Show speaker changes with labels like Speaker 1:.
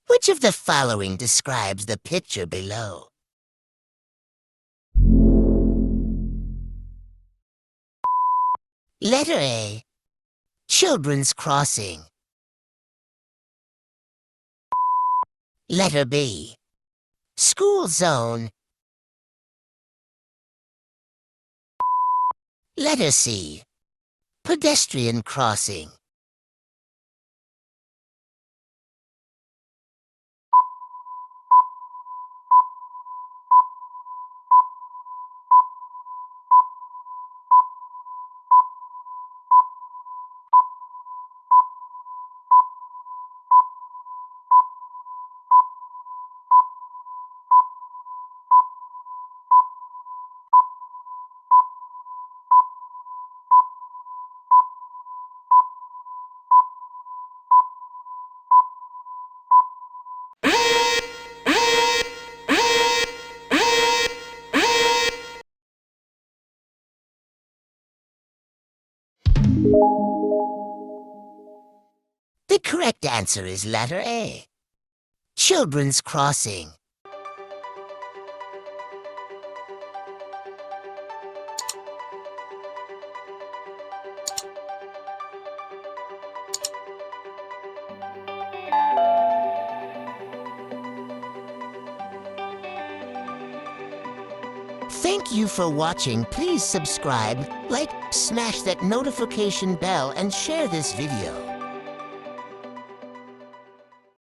Speaker 1: Which of the following describes the picture below? Letter A. Children's crossing. Letter B. School zone. Letter C. Pedestrian crossing. The correct answer is letter A. Children's crossing. Thank you for watching. Please subscribe, like, smash that notification bell, and share this video.